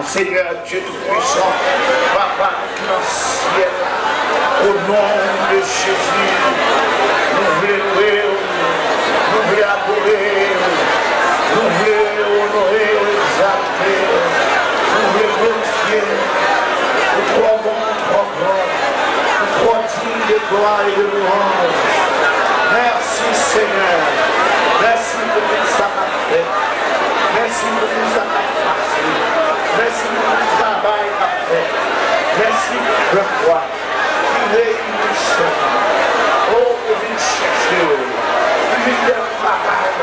Seigneur Dieu Tout-Puissant, Papa dans le ciel, au nom de Jésus, nous voulons louer, nous voulons adorer, nous voulons honorer, exalter, nous voulons glorifier, nous trois bons, trois grands, nous trois dignes de gloire et de louange. Merci Seigneur, merci pour tout ça qu'a fait, merci pour tout ça qu'a passé. Merci pour le travail qu'a fait. Merci pour le roi qui réunit. Oh, il vient chercher. Il vient de parler.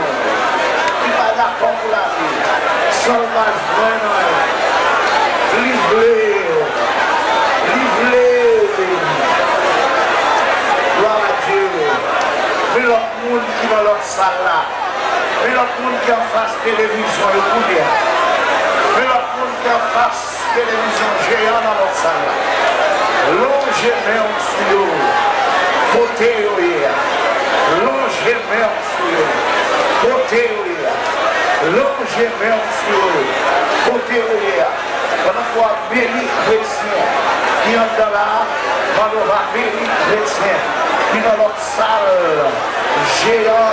Il va d'accord pour la vie. Sans mal vraiment. Livré. Gloire à Dieu. Mais l'autre monde qui va leur salle là. Mais l'autre monde qui en face télévision et couler. Mais l'autre monde qui en face télévision géant dans notre salle. Longe mais en studio. Côté ouvert. Longe mais en studio. Côté ouvert. Longe mais en studio. Côté ouvert. Pendant qu'on béni chrétien qui est dans là, on va béni chrétien qui est dans notre salle géant